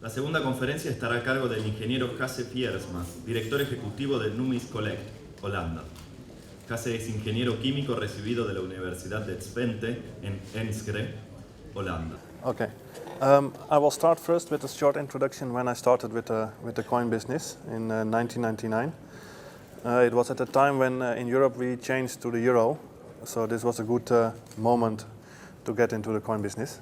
La segunda conferencia estará a cargo del ingeniero Hasse Wiersma, director ejecutivo de NumisColleCt, Holanda. Hasse es ingeniero químico recibido de la Universidad de Twente en Enschede, Holanda. Okay. I will start first with a short introduction when I started with the coin business in 1999. It was at the time when in Europe we changed to the euro, so this was a good moment to get into the coin business.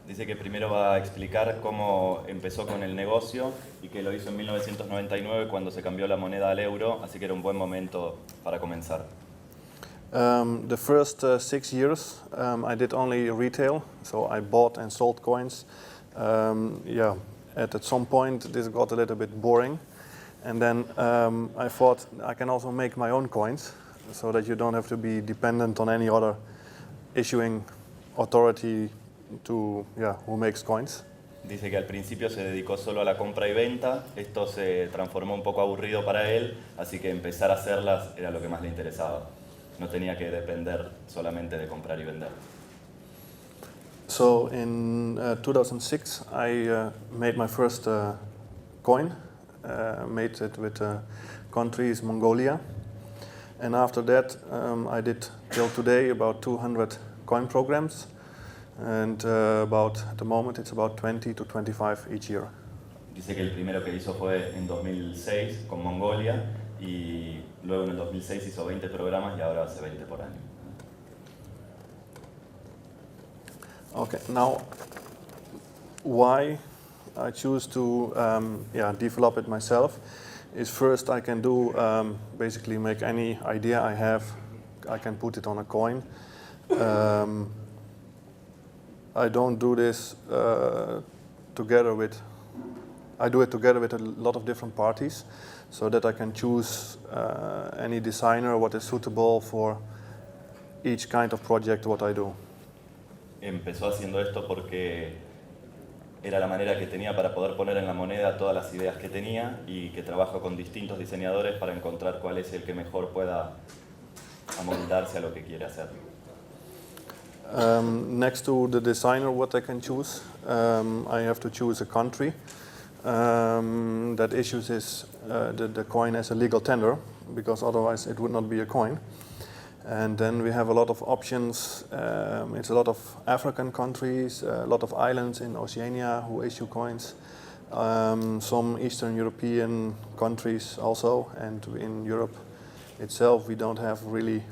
Dice que primero va a explicar cómo empezó con el negocio y que lo hizo en 1999 cuando se cambió la moneda al euro, así que era un buen momento para comenzar. The first 6 years I did only retail, so I bought and sold coins. At some point this got a little bit boring, and then I thought I can also make my own coins so that you don't have to be dependent on any other issuing authority to who makes coins. Dice que al principio se dedicó solo a la compra y venta, esto se transformó un poco aburrido para él, así que empezar a hacerlas era lo que más le interesaba. No tenía que depender solamente de comprar y vender. So in 2006 I made my first coin, made it with countries Mongolia, and after that I did till today about 200 coin programs. And at the moment it's about 20 to 25 each year. Dice que el primero que hizo fue en 2006 con Mongolia y luego en el 2006 hizo 20 programas y ahora hace 20 por año. Okay, now why I choose to develop it myself is first I can do basically make any idea I have, I can put it on a coin. I don't do this together with a lot of different parties, so that I can choose any designer what is suitable for each kind of project what I do. Empezó haciendo esto porque era la manera que tenía para poder poner en la moneda todas las ideas que tenía y que trabajo con distintos diseñadores para encontrar cuál es el que mejor pueda amoldarse a lo que quiere hacer. Next to the designer what I can choose, I have to choose a country that issues the coin as a legal tender, because otherwise it would not be a coin. And then we have a lot of options. It's a lot of African countries, a lot of islands in Oceania who issue coins, some Eastern European countries also, and in Europe itself we don't have really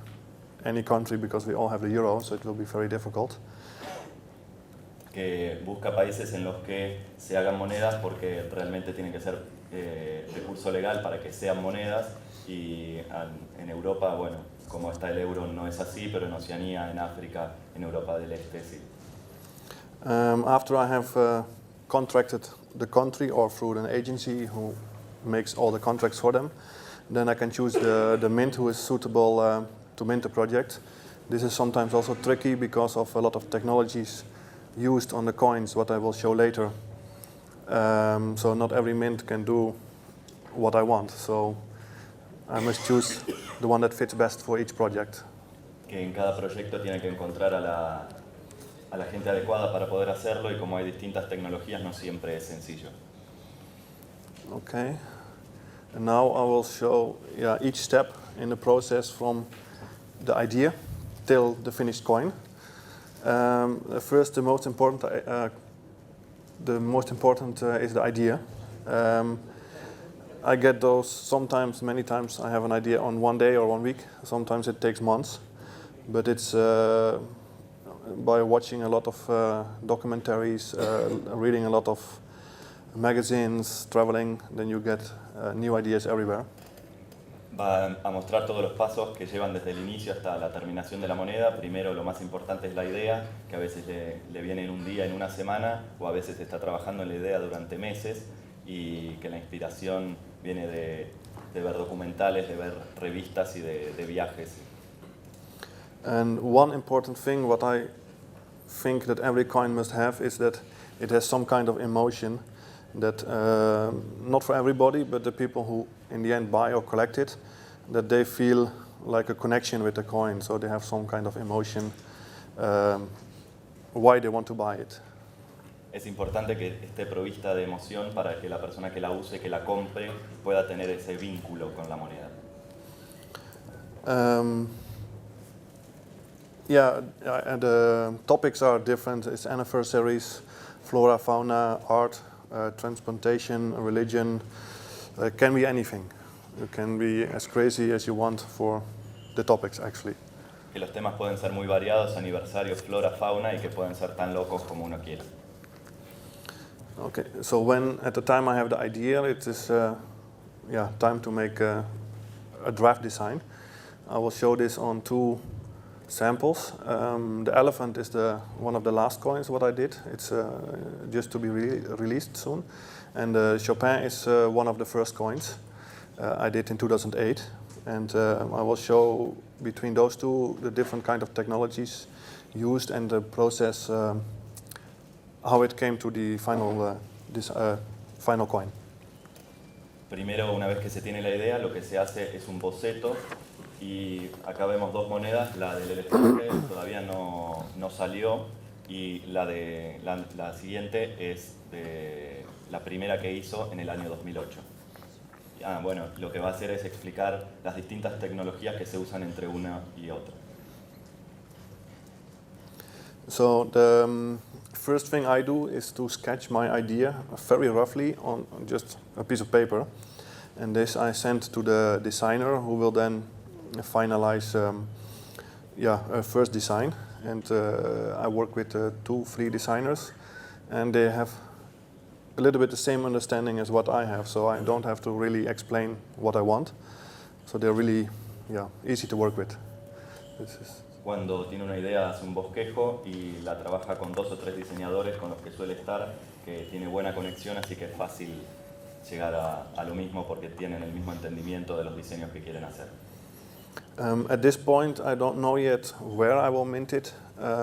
any country because we all have the euro, so it will be very difficult. Que busca países en los que se hagan monedas porque realmente tiene que ser recurso legal para que sean monedas, y en Europa, bueno, como está el euro no es así, pero en Oceanía, en África, en Europa del Este sí. After I have contracted the country or through an agency who makes all the contracts for them, then I can choose the mint who is suitable to mint a project. This is sometimes also tricky because of a lot of technologies used on the coins, what I will show later. So not every mint can do what I want. So I must choose the one that fits best for each project. Que en cada proyecto tiene que encontrar a la gente adecuada para poder hacerlo y como hay distintas tecnologías no siempre es sencillo. Okay. And now I will show each step in the process from the idea till the finished coin. First, the most important is the idea. I get those sometimes, many times I have an idea on one day or 1 week. Sometimes it takes months. But it's by watching a lot of documentaries, reading a lot of magazines, traveling, then you get new ideas everywhere. Va a mostrar todos los pasos que llevan desde el inicio hasta la terminación de la moneda. Primero, lo más importante es la idea, que a veces le viene en un día, en una semana, o a veces está trabajando en la idea durante meses, y que la inspiración viene de ver documentales, de ver revistas y de viajes. And one important thing what I think that every coin must have is that it has some kind of emotion that not for everybody, but the people who in the end buy or collect it, that they feel like a connection with the coin, so they have some kind of emotion why they want to buy it. Es importante que esté provista de emoción para que la persona que la use, que la compre, pueda tener ese vínculo con la moneda. The topics are different. It's anniversaries, flora, fauna, art, transplantation, religion. It can be anything. You can be as crazy as you want for the topics, actually. Que los temas pueden ser muy variados, aniversarios, flora, fauna, y que pueden ser tan locos como uno quiera. Okay, so when at the time I have the idea, it is time to make a draft design. I will show this on 2 samples. The elephant is one of the last coins what I did. It's just to be released soon. And Chopin is one of the first coins I did in 2008. And I will show between those two the different kind of technologies used and the process, how it came to the final coin. Primero, una vez que se tiene la idea, lo que se hace es un boceto. Y acá vemos 2 monedas, la del elefante todavía no salió y la siguiente es la primera que hizo en el año 2008. Bueno, lo que va a hacer es explicar las distintas tecnologías que se usan entre una y otra. So the first thing I do is to sketch my idea very roughly on just a piece of paper, and this I send to the designer who will then finalize a first design. And I work with 2-3 designers, and they have a little bit the same understanding as what I have, so I don't have to really explain what I want. So they're really easy to work with. Cuando tiene una idea hace un bosquejo y la trabaja con 2 o 3 diseñadores con los que suele estar, que tiene buena conexión, así que es fácil llegar a lo mismo porque tienen el mismo entendimiento de los diseños que quieren hacer. At this point, I don't know yet where I will mint it,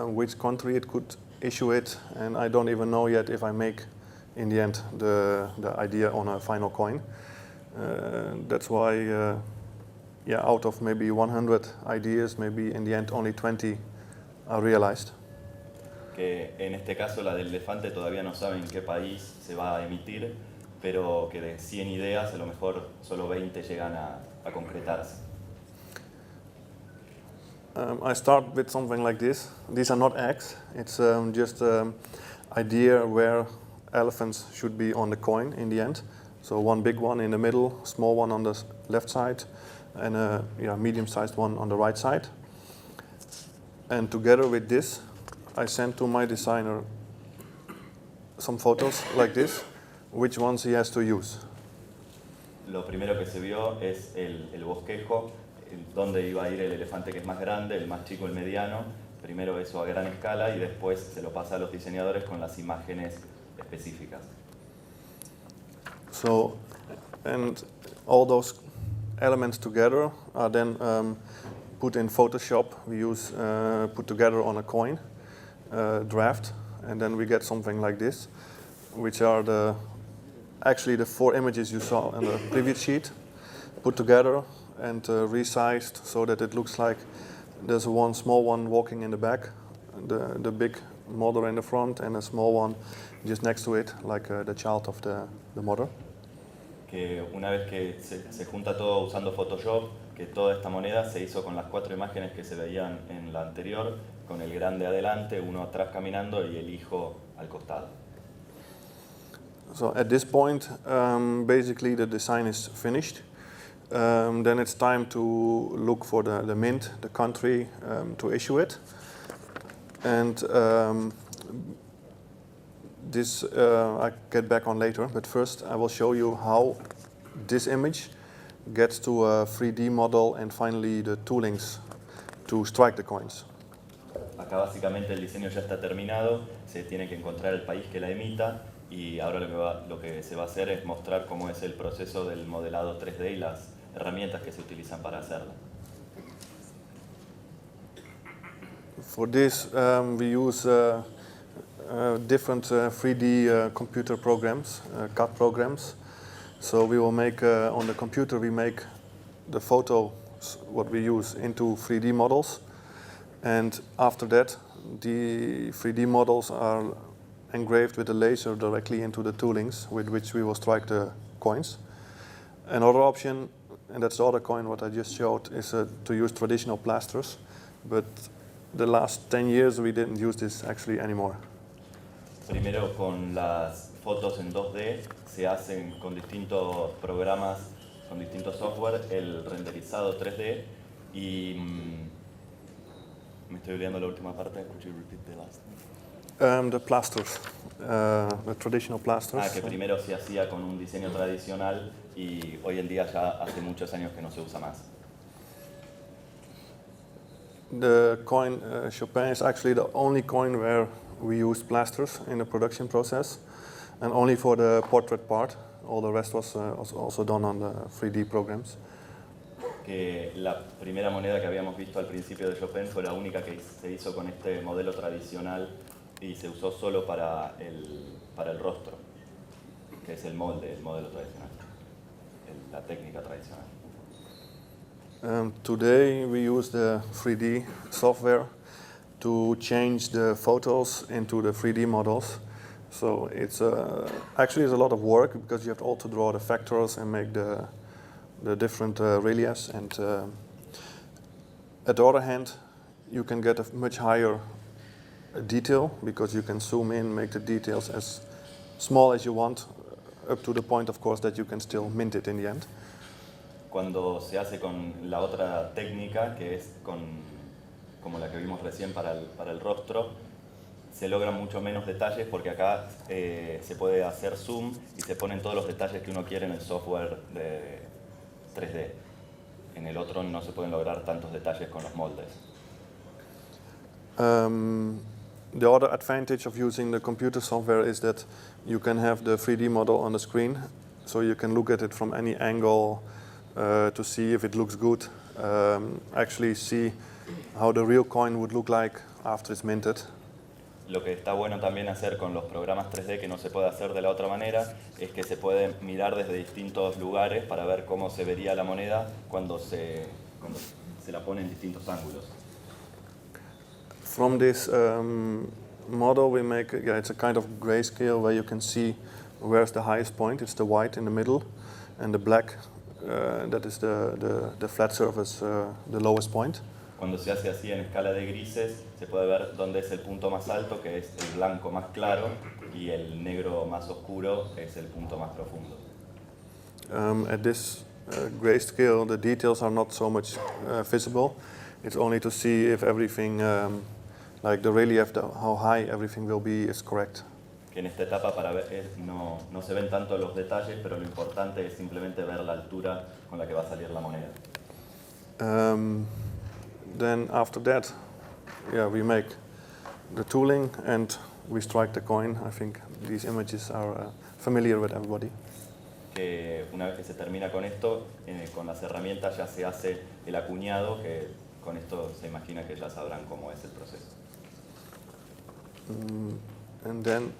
which country it could issue it, and I don't even know yet if I make, in the end, the idea on a final coin. That's why, out of maybe 100 ideas, maybe in the end only 20 are realized. Que en este caso la del elefante todavía no sabe en qué país se va a emitir, pero que de 100 ideas a lo mejor solo 20 llegan a concretarse. I start with something like this. These are not eggs. It's just an idea where elephants should be on the coin in the end. So one big one in the middle, small one on the left side, and a medium-sized one on the right side. And together with this, I send to my designer some photos like this, which ones he has to use. Lo primero que se vio es el bosquejo, dónde iba a ir el elefante que es más grande, el más chico, el mediano. Primero eso a gran escala y después se lo pasa a los diseñadores con las imágenes específicas. So, and all those elements together are then put in Photoshop. We use put together on a coin draft, and then we get something like this, which are actually the 4 images you saw on the previous sheet, put together. and resized so that it looks like there's one small one walking in the back, the big mother in the front, and a small one just next to it, like the child of the mother. Que una vez que se junta todo usando Photoshop, que toda esta moneda se hizo con las 4 imágenes que se veían en la anterior, con el grande adelante, uno atrás caminando y el hijo al costado. So at this point, basically the design is finished. Then it's time to look for the mint, the country, to issue it. And this I get back on later, but first I will show you how this image gets to a 3D model and finally the toolings to strike the coins. Acá básicamente el diseño ya está terminado, se tiene que encontrar el país que la emita y ahora lo que se va a hacer es mostrar cómo es el proceso del modelado 3D y las herramientas que se utilizan para hacerlo. For this we use different 3D computer programs, CAD programs. So we will make, on the computer we make the photos, what we use, into 3D models. And after that, the 3D models are engraved with a laser directly into the toolings with which we will strike the coins. Another option, and that's the other coin what I just showed, is to use traditional plasters. But the last 10 years we didn't use this actually anymore. Primero con las fotos en 2D se hacen con distintos programas, con distintos software, el renderizado 3D y me estoy olvidando la última parte. Could you repeat the last one? The plasters, the traditional plasters. Que primero se hacía con un diseño tradicional y hoy en día ya hace muchos años que no se usa más. The coin Chopin is actually the only coin where we use plasters in the production process, and only for the portrait part. All the rest was also done on the 3D programs. Que la primera moneda que habíamos visto al principio de Chopin fue la única que se hizo con este modelo tradicional y se usó solo para el rostro, que es el molde, el modelo tradicional, la técnica tradicional. Today we use the 3D software to change the photos into the 3D models. So it's actually a lot of work because you have all to draw the factors and make the different reliefs. And at the other hand, you can get a much higher detail because you can zoom in, make the details as small as you want, up to the point, of course, that you can still mint it in the end. Cuando se hace con la otra técnica, que es como la que vimos recién para el rostro, se logran mucho menos detalles porque acá se puede hacer zoom y se ponen todos los detalles que uno quiere en el software de 3D. En el otro no se pueden lograr tantos detalles con los moldes. The other advantage of using the computer software is that you can have the 3D model on the screen, so you can look at it from any angle to see if it looks good, actually see how the real coin would look like after it's minted. Lo que está bueno también hacer con los programas 3D, que no se puede hacer de la otra manera, es que se puede mirar desde distintos lugares para ver cómo se vería la moneda cuando se la pone en distintos ángulos. From this model we make, it's a kind of grayscale where you can see where's the highest point. It's the white in the middle, and the black, that is the flat surface, the lowest point. Cuando se hace así en escala de grises, se puede ver dónde es el punto más alto, que es el blanco más claro, y el negro más oscuro es el punto más profundo. At this grayscale, the details are not so much visible. It's only to see if everything, like the relief, how high everything will be, is correct. Que en esta etapa para ver, no se ven tanto los detalles, pero lo importante es simplemente ver la altura con la que va a salir la moneda. Then after that, we make the tooling and we strike the coin. I think these images are familiar with everybody. Que una vez que se termina con esto, con las herramientas ya se hace el acuñado, que con esto se imagina que ya sabrán cómo es el proceso. And then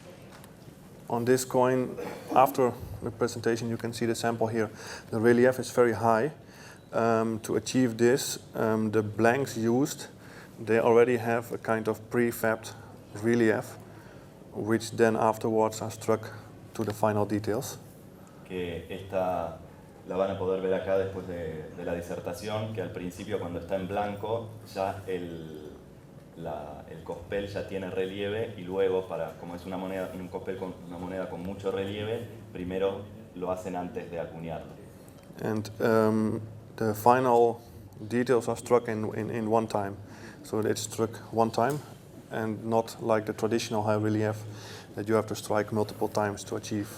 on this coin, after the presentation, you can see the sample here. The relief is very high. To achieve this, the blanks used, they already have a kind of prefabbed relief, which then afterwards are struck to the final details. Que esta la van a poder ver acá después de la disertación, que al principio cuando está en blanco ya el cospel ya tiene relieve y luego, como es un cospel con una moneda con mucho relieve, primero lo hacen antes de acuñarlo. And the final details are struck in one time. So it's struck one time and not like the traditional high relief that you have to strike multiple times to achieve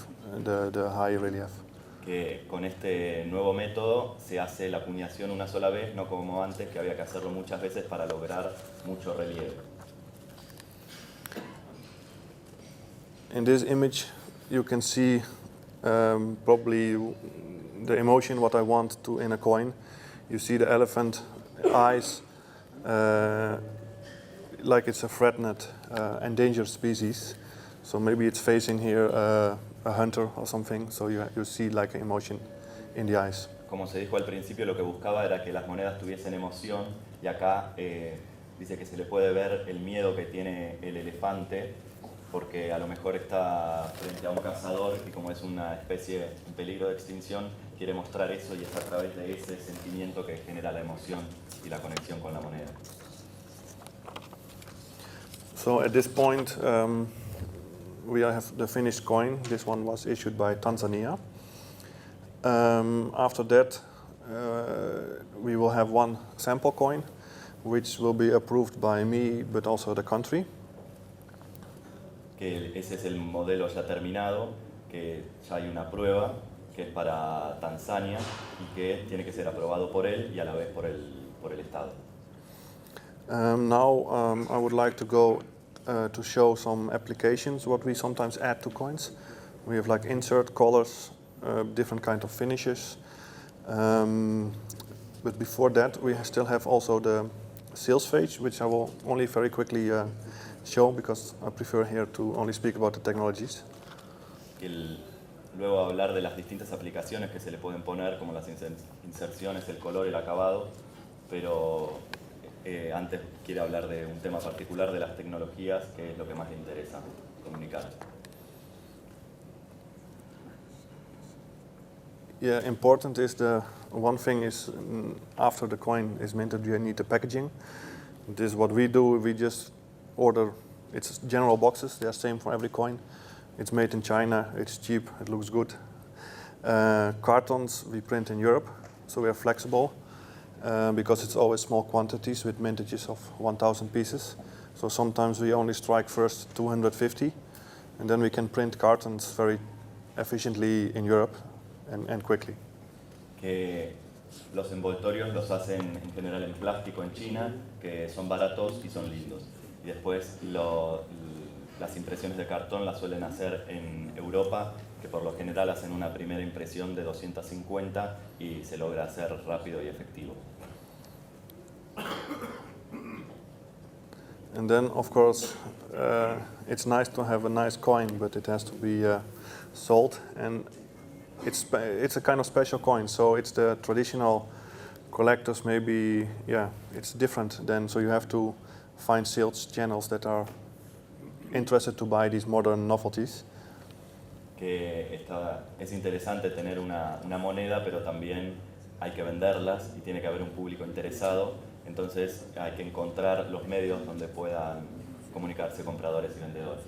the high relief. Que con este nuevo método se hace la acuñación una sola vez, no como antes que había que hacerlo muchas veces para lograr mucho relieve. In this image you can see probably the emotion what I want to in a coin. You see the elephant eyes like it's a threatened endangered species. So maybe it's facing here a hunter or something, so you see like an emotion in the eyes. Como se dijo al principio, lo que buscaba era que las monedas tuviesen emoción, y acá dice que se le puede ver el miedo que tiene el elefante, porque a lo mejor está frente a un cazador y como es una especie en peligro de extinción, quiere mostrar eso y es a través de ese sentimiento que genera la emoción y la conexión con la moneda. So at this point, we have the finished coin. This one was issued by Tanzania. After that, we will have one sample coin, which will be approved by me, but also the country. Que ese es el modelo ya terminado, que ya hay una prueba, que es para Tanzania y que tiene que ser aprobado por él y a la vez por el Estado. Now I would like to go to show some applications, what we sometimes add to coins. We have like insert, colors, different kind of finishes. But before that, we still have also the sales phase, which I will only very quickly show because I prefer here to only speak about the technologies. Luego hablar de las distintas aplicaciones que se le pueden poner, como las inserciones, el color, el acabado, pero antes quiere hablar de un tema particular de las tecnologías, que es lo que más le interesa comunicar. Yeah, important is the one thing is after the coin is minted, you need the packaging. This is what we do. We just order. It's general boxes. They are same for every coin. It's made in China. It's cheap. It looks good. Cartons we print in Europe, so we are flexible. Because it's always small quantities with mintages of 1,000 pieces. So sometimes we only strike first 250, and then we can print cartons very efficiently in Europe and quickly. Que los envoltorios los hacen en general en plástico en China, que son baratos y son lindos. Y después las impresiones de cartón las suelen hacer en Europa, que por lo general hacen una primera impresión de 250 y se logra hacer rápido y efectivo. And then, of course, it's nice to have a nice coin, but it has to be sold. And it's a kind of special coin, so it's the traditional collectors maybe, yeah, it's different then. So you have to find sales channels that are interested to buy these modern novelties. Que es interesante tener una moneda, pero también hay que venderlas y tiene que haber un público interesado. Entonces hay que encontrar los medios donde puedan comunicarse compradores y vendedores.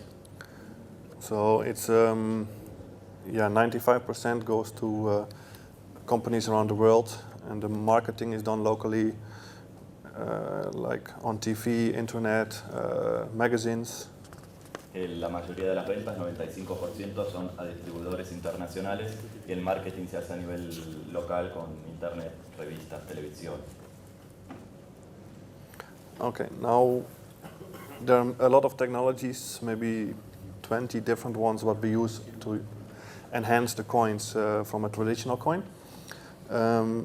So it's 95% goes to companies around the world, and the marketing is done locally, like on TV, internet, magazines. La mayoría de las ventas, 95%, son a distribuidores internacionales y el marketing se hace a nivel local con internet, revistas, televisión. Okay, now there are a lot of technologies, maybe 20 different ones what we use to enhance the coins from a traditional coin.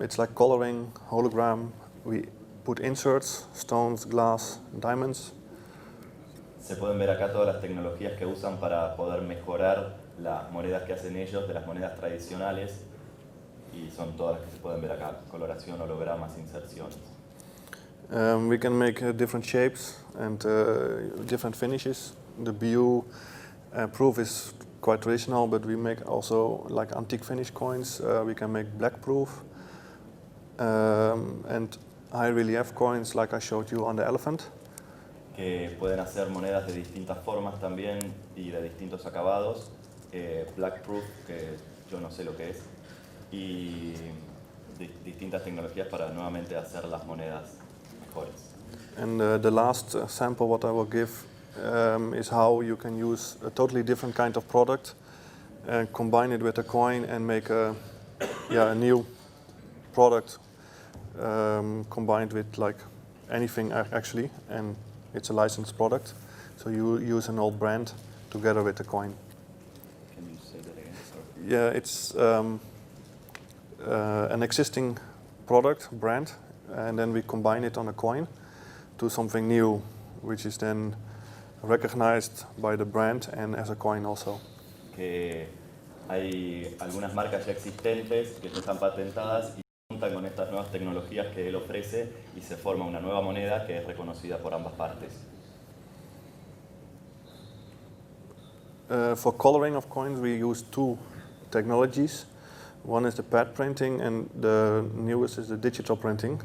It's like coloring, hologram, we put inserts, stones, glass, diamonds. Se pueden ver acá todas las tecnologías que usan para poder mejorar las monedas que hacen ellos de las monedas tradicionales. y son todas las que se pueden ver acá: coloración, hologramas, inserciones. We can make different shapes and different finishes. The BU proof is quite traditional, but we make also like antique finish coins. We can make black proof and high relief coins, like I showed you on the elephant. Que pueden hacer monedas de distintas formas también y de distintos acabados. Black proof, que yo no sé lo que es, y distintas tecnologías para nuevamente hacer las monedas mejores. And the last sample what I will give is how you can use a totally different kind of product and combine it with a coin and make a new product combined with like anything actually, and it's a licensed product. So you use an old brand together with the coin. Can you say that again? Sorry. Yeah, it's an existing product brand, and then we combine it on a coin to something new, which is then recognized by the brand and as a coin also. Que hay algunas marcas ya existentes que ya están patentadas y juntan con estas nuevas tecnologías que él ofrece y se forma una nueva moneda que es reconocida por ambas partes. For coloring of coins, we use two technologies. One is the pad printing, and the newest is the digital printing.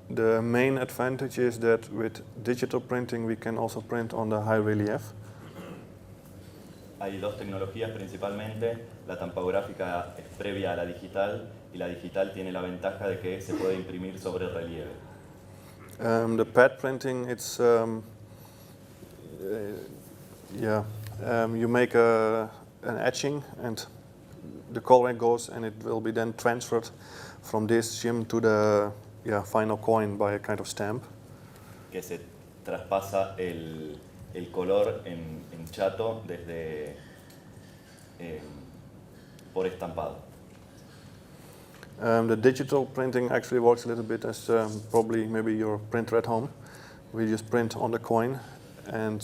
The main advantage is that with digital printing, we can also print on the high relief. Hay dos tecnologías principalmente. La tampográfica es previa a la digital y la digital tiene la ventaja de que se puede imprimir sobre relieve. The pad printing, it's you make an etching and the coloring goes, and it will be then transferred from this shim to the final coin by a kind of stamp. Que se traspasa el color en chato desde por estampado. The digital printing actually works a little bit as probably maybe your printer at home. We just print on the coin, and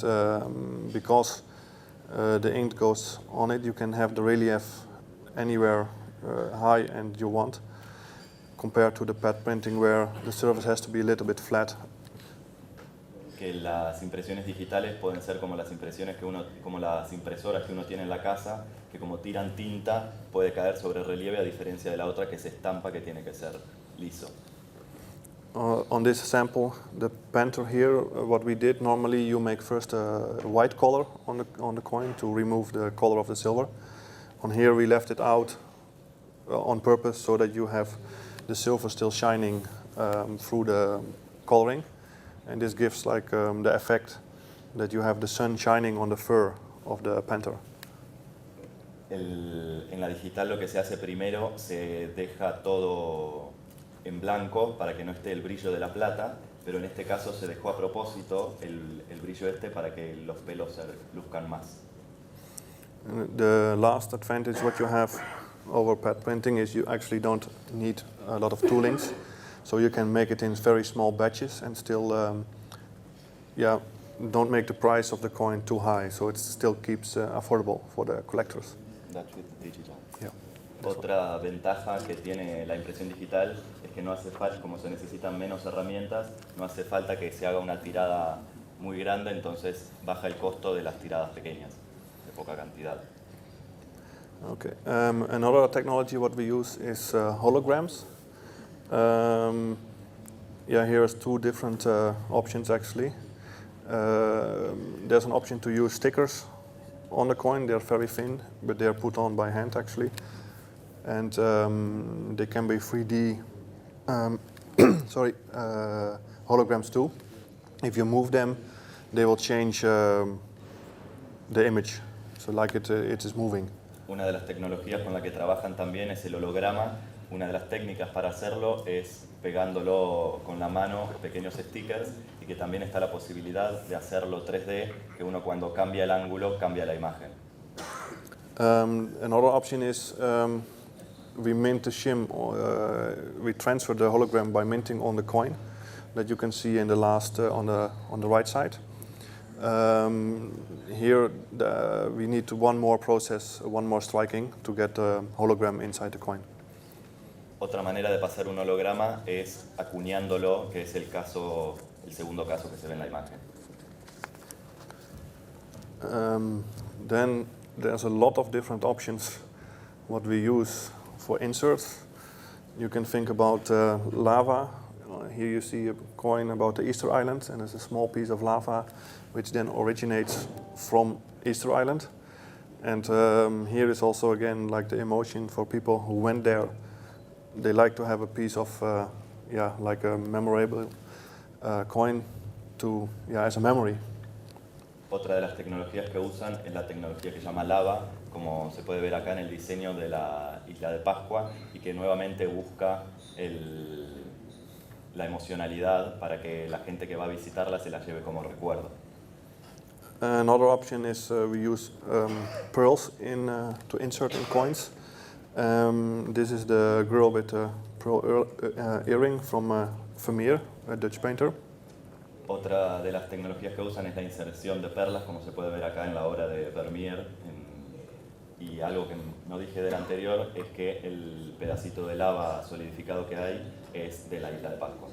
because the ink goes on it, you can have the relief anywhere high and you want, compared to the pad printing where the surface has to be a little bit flat. Que las impresiones digitales pueden ser como las impresiones como las impresoras que uno tiene en la casa, que como tiran tinta puede caer sobre relieve, a diferencia de la otra que se estampa, que tiene que ser liso. On this sample, the panther here, what we did, normally you make first a white color on the coin to remove the color of the silver. On here we left it out on purpose so that you have the silver still shining through the coloring. And this gives like the effect that you have the sun shining on the fur of the panther. En la digital lo que se hace primero, se deja todo en blanco para que no esté el brillo de la plata, pero en este caso se dejó a propósito el brillo para que los pelos se luzcan más. The last advantage what you have over pad printing is you actually don't need a lot of toolings, so you can make it in very small batches and still don't make the price of the coin too high, so it still keeps affordable for the collectors. That's with digital. Yeah. Otra ventaja que tiene la impresión digital es que no hace falta, como se necesitan menos herramientas, no hace falta que se haga una tirada muy grande, entonces baja el costo de las tiradas pequeñas, de poca cantidad. Okay. Another technology what we use is holograms. Here's two different options actually. There's an option to use stickers on the coin. They're very thin, but they're put on by hand actually. And they can be 3D holograms too. If you move them, they will change the image, so like it is moving. Una de las tecnologías con la que trabajan también es el holograma. Una de las técnicas para hacerlo es pegándolo con la mano, pequeños stickers, y que también está la posibilidad de hacerlo 3D, que uno cuando cambia el ángulo cambia la imagen. Another option is we mint the shim, we transfer the hologram by minting on the coin that you can see in the last on the right side. Here we need one more process, one more striking to get the hologram inside the coin. Otra manera de pasar un holograma es acuñándolo, que es el segundo caso que se ve en la imagen. Then there's a lot of different options what we use for inserts. You can think about lava. Here you see a coin about the Easter Island, and there's a small piece of lava which then originates from Easter Island. And here is also again like the emotion for people who went there. They like to have a piece of, like a memorable coin as a memory. Otra de las tecnologías que usan es la tecnología que se llama lava, como se puede ver acá en el diseño de la isla de Pascua, y que nuevamente busca la emocionalidad para que la gente que va a visitarla se la lleve como recuerdo. Another option is we use pearls to insert in coins. This is the girl with a pearl earring from Vermeer, a Dutch painter. Otra de las tecnologías que usan es la inserción de perlas, como se puede ver acá en la obra de Vermeer. Y algo que no dije del anterior es que el pedacito de lava solidificado que hay es de la isla de Pascua.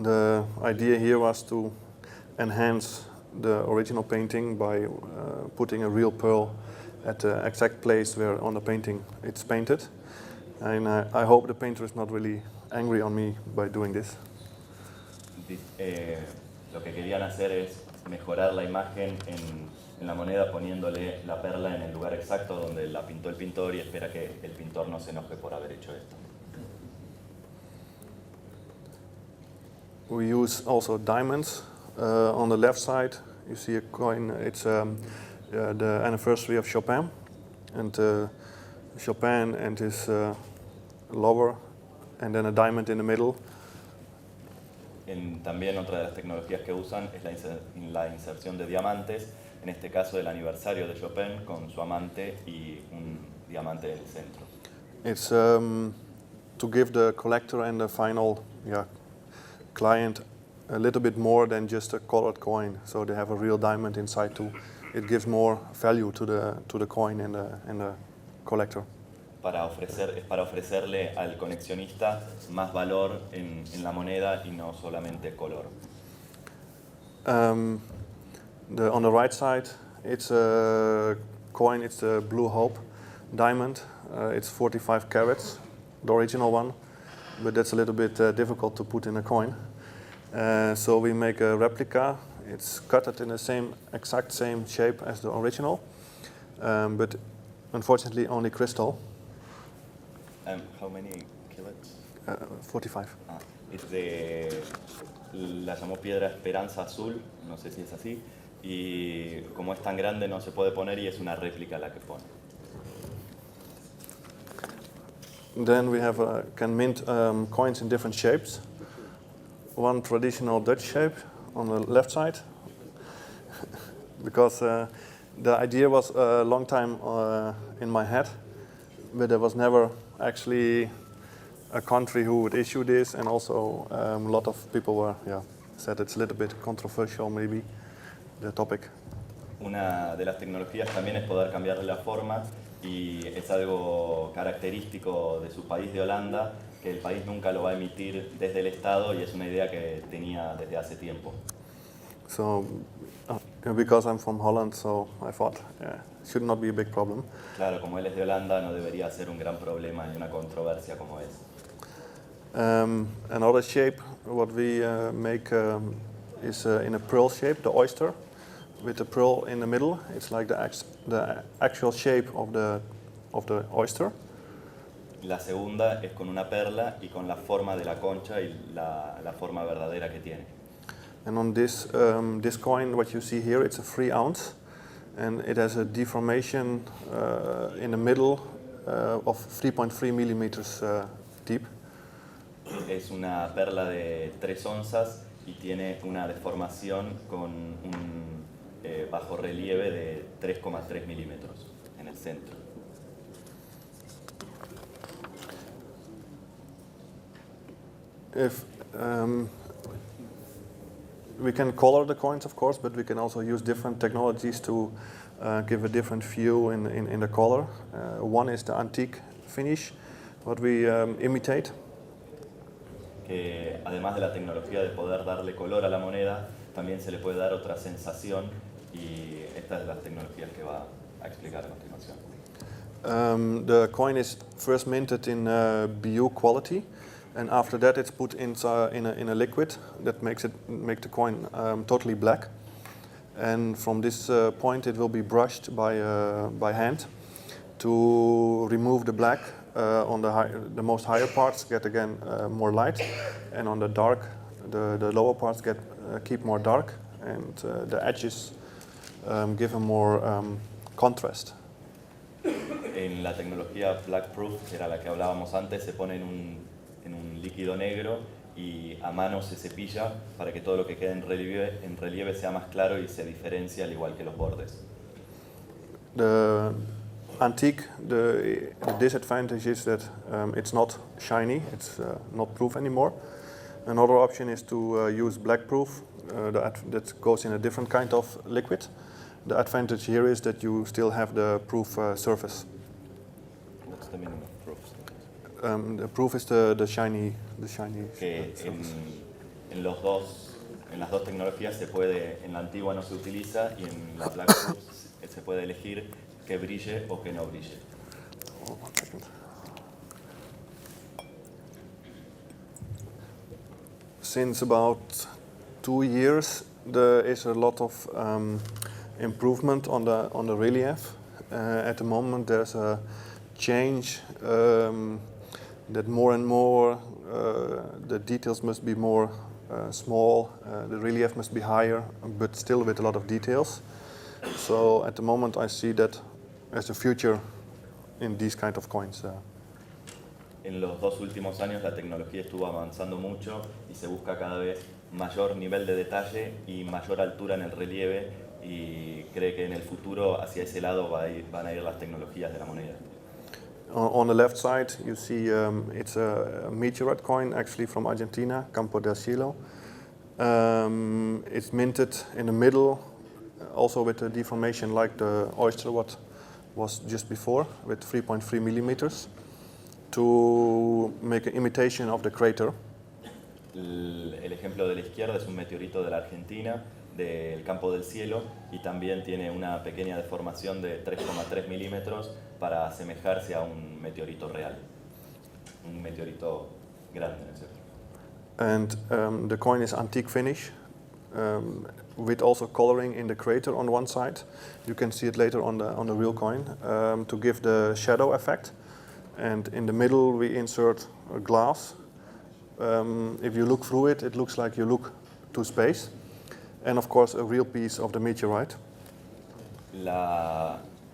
The idea here was to enhance the original painting by putting a real pearl at the exact place where on the painting it's painted. And I hope the painter is not really angry on me by doing this. Lo que querían hacer es mejorar la imagen en la moneda poniéndole la perla en el lugar exacto donde la pintó el pintor, y espera que el pintor no se enoje por haber hecho esto. We use also diamonds. On the left side you see a coin, it's the anniversary of Chopin, and Chopin and his lover, and then a diamond in the middle. También otra de las tecnologías que usan es la inserción de diamantes, en este caso del aniversario de Chopin con su amante y un diamante en el centro. It's to give the collector and the final client a little bit more than just a colored coin, so they have a real diamond inside too. It gives more value to the coin and the collector. Es para ofrecerle al coleccionista más valor en la moneda y no solamente color. On the right side, it's a coin. It's the Blue Hope diamond. It's 45 carats, the original one, but that's a little bit difficult to put in a coin. So we make a replica. It's cut in the exact same shape as the original, but unfortunately only crystal. How many kilograms? 45. La llamó piedra Esperanza Azul, no sé si es así, y como es tan grande no se puede poner y es una réplica la que pone. Then we can mint coins in different shapes. One traditional Dutch shape on the left side, because the idea was a long time in my head, but there was never actually a country who would issue this, and also a lot of people said it's a little bit controversial maybe, the topic. Una de las tecnologías también es poder cambiarle la forma, y es algo característico de su país, de Holanda, que el país nunca lo va a emitir desde el Estado, y es una idea que tenía desde hace tiempo. So, because I'm from Holland, so I thought it should not be a big problem. Claro, como él es de Holanda, no debería ser un gran problema y una controversia como es. Another shape what we make is in a pearl shape, the oyster, with the pearl in the middle. It's like the actual shape of the oyster. La segunda es con una perla y con la forma de la concha y la forma verdadera que tiene. And on this coin, what you see here, it's a 3 ounce, and it has a deformation in the middle of 3.3 millimeters deep. Es una perla de 3 onzas y tiene una deformación con un bajo relieve de 3,3 milímetros en el centro. We can color the coins, of course, but we can also use different technologies to give a different view in the color. One is the antique finish, what we imitate. Que además de la tecnología de poder darle color a la moneda, también se le puede dar otra sensación y esta es la tecnología que va a explicar a continuación. The coin is first minted in BU quality, and after that it's put in a liquid that make the coin totally black. And from this point it will be brushed by hand to remove the black. On the most higher parts get again more light, and on the dark, the lower parts keep more dark, and the edges give a more contrast. En la tecnología Black Proof, que era la que hablábamos antes, se pone en un líquido negro y a mano se cepilla para que todo lo que quede en relieve sea más claro y se diferencia al igual que los bordes. The antique, the disadvantage is that it's not shiny, it's not proof anymore. Another option is to use black proof that goes in a different kind of liquid. The advantage here is that you still have the proof surface. What's the meaning of proof? The proof is the shiny Que surface. en las dos tecnologías en la antigua no se utiliza y en la Black Proof se puede elegir que brille o que no brille. Oh, 1 second. Since about 2 years, there is a lot of improvement on the relief. At the moment, there's a change that more and more the details must be more small, the relief must be higher, but still with a lot of details. So at the moment, I see that as a future in these kind of coins. En los 2 últimos años la tecnología estuvo avanzando mucho y se busca cada vez mayor nivel de detalle y mayor altura en el relieve y cree que en el futuro hacia ese lado van a ir las tecnologías de la moneda. On the left side, you see it's a meteorite coin, actually from Argentina, Campo del Cielo. It's minted in the middle, also with a deformation like the oyster what was just before, with 3.3 millimeters, to make an imitation of the crater. El ejemplo de la izquierda es un meteorito de la Argentina, del Campo del Cielo, y también tiene una pequeña deformación de 3,3 milímetros para asemejarse a un meteorito real, un meteorito grande, ¿no es cierto? And the coin is antique finish, with also coloring in the crater on one side. You can see it later on the real coin, to give the shadow effect. And in the middle we insert a glass. If you look through it, it looks like you look to space. And of course a real piece of the meteorite.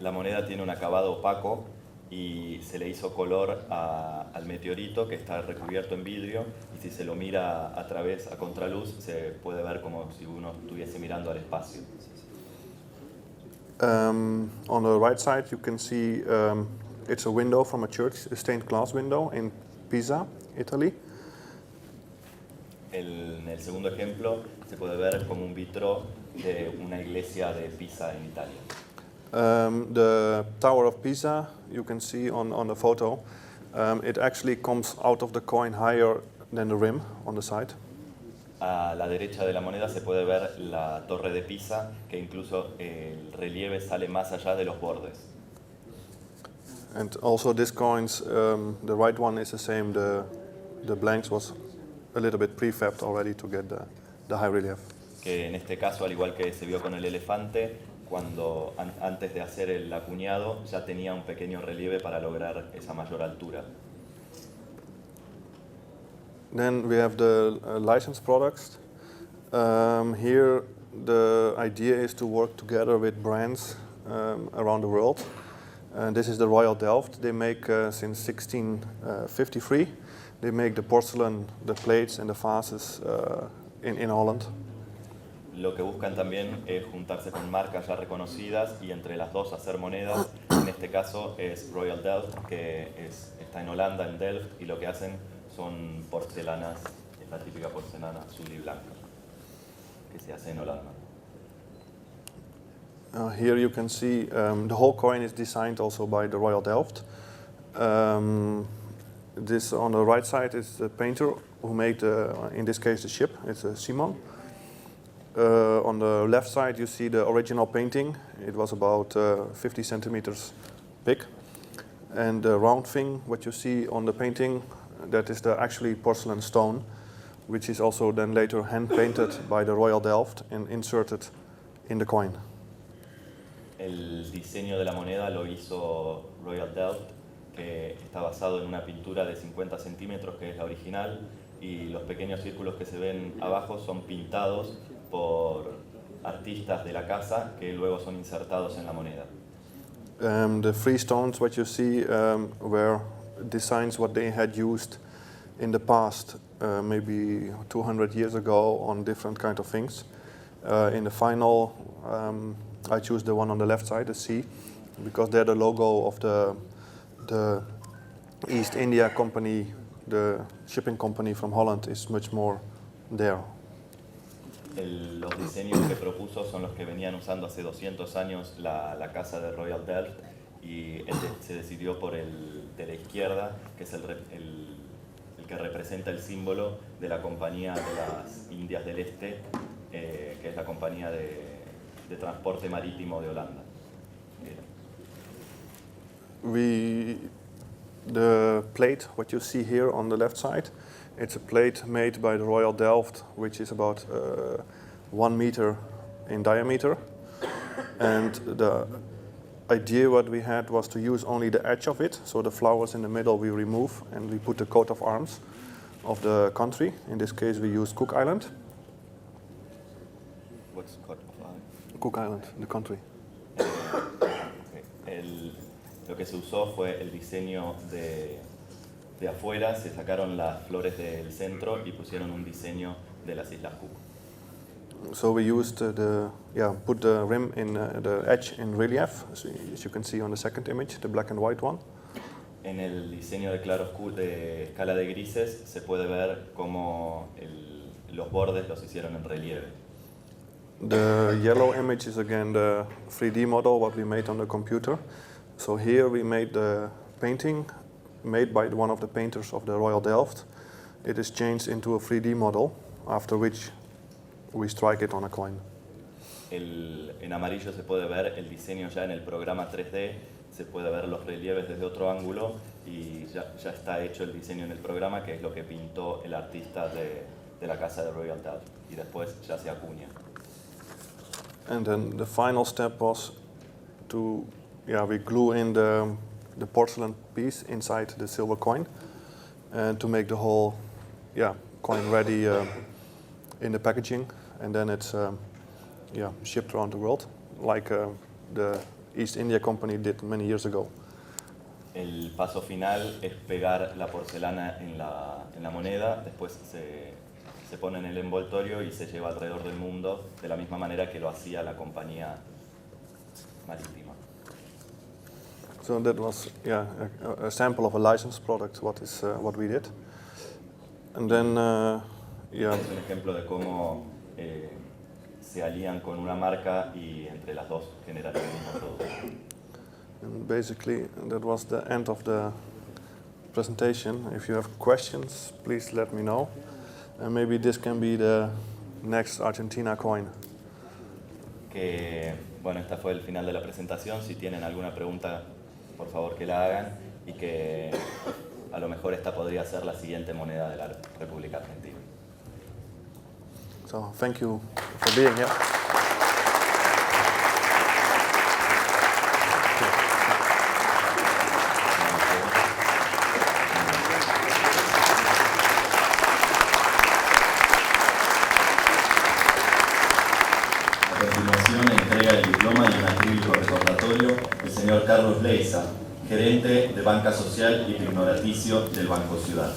La moneda tiene un acabado opaco y se le hizo color al meteorito que está recubierto en vidrio, y si se lo mira a través, a contraluz, se puede ver como si uno estuviese mirando al espacio. On the right side you can see it's a window from a church, a stained glass window in Pisa, Italy. En el segundo ejemplo se puede ver como un vitro de una iglesia de Pisa en Italia. The Tower of Pisa, you can see on the photo, it actually comes out of the coin higher than the rim on the side. A la derecha de la moneda se puede ver la torre de Pisa, que incluso el relieve sale más allá de los bordes. And also these coins, the right one is the same, the blanks was a little bit prefabbed already to get the high relief. Que en este caso, al igual que se vio con el elefante, cuando antes de hacer el acuñado ya tenía un pequeño relieve para lograr esa mayor altura. Then we have the licensed products. Here the idea is to work together with brands around the world. And this is the Royal Delft. They make since 1653. They make the porcelain, the plates and the vases in Holland. Lo que buscan también es juntarse con marcas ya reconocidas y entre las dos hacer monedas. En este caso es Royal Delft, que está en Holanda, en Delft, y lo que hacen son porcelanas, es la típica porcelana azul y blanca, que se hace en Holanda. Here you can see the whole coin is designed also by the Royal Delft. This on the right side is the painter who made, in this case, the ship. It's a Simon. On the left side, you see the original painting. It was about 50 centimeters big. And the round thing, what you see on the painting, that is the actually porcelain stone, which is also then later hand-painted by the Royal Delft and inserted in the coin. El diseño de la moneda lo hizo Royal Delft, que está basado en una pintura de 50 centímetros, que es la original, y los pequeños círculos que se ven abajo son pintados por artistas de la casa que luego son insertados en la moneda. The three stones, what you see, were designs what they had used in the past, maybe 200 years ago, on different kind of things. In the final, I choose the one on the left side, the C, because they're the logo of the East India Company, the shipping company from Holland is much more there. Los diseños que propuso son los que venían usando hace 200 años la casa de Royal Delft, y se decidió por el de la izquierda, que es el que representa el símbolo de la compañía de las Indias del Este, que es la compañía de transporte marítimo de Holanda. The plate, what you see here on the left side, it's a plate made by the Royal Delft, which is about 1 meter in diameter. And the idea what we had was to use only the edge of it, so the flowers in the middle we remove, and we put the coat of arms of the country. In this case we use Cook Island. What's coat of arms? Cook Island, the country. Lo que se usó fue el diseño de afuera, se sacaron las flores del centro y pusieron un diseño de las Islas Cook. So we used put the rim in the edge in relief, so as you can see on the second image, the black and white one. En el diseño de claroscuro de escala de grises se puede ver cómo los bordes los hicieron en relieve. The yellow image is again the 3D model what we made on the computer. So here we made the painting made by one of the painters of the Royal Delft. It is changed into a 3D model, after which we strike it on a coin. En amarillo se puede ver el diseño ya en el programa 3D, se puede ver los relieves desde otro ángulo y ya está hecho el diseño en el programa, que es lo que pintó el artista de la casa de Royal Delft, y después ya se acuña. And then the final step was to we glue in the porcelain piece inside the silver coin, and to make the whole coin ready in the packaging, and then it's shipped around the world like the East India Company did many years ago. El paso final es pegar la porcelana en la moneda, después se pone en el envoltorio y se lleva alrededor del mundo de la misma manera que lo hacía la compañía marítima. So that was a sample of a licensed product. What we did, and then Es un ejemplo de cómo se alían con una marca y entre las dos generan el mismo producto. And basically that was the end of the presentation. If you have questions, please let me know, and maybe this can be the next Argentina coin. Bueno, esta fue el final de la presentación. Si tienen alguna pregunta, por favor que la hagan, y que a lo mejor esta podría ser la siguiente moneda de la República Argentina. So thank you for being here. A continuación entrega el diploma y un acrílico recordatorio el señor Carlos Leiza, gerente de Banca Social y Tecnoraticio del Banco Ciudad.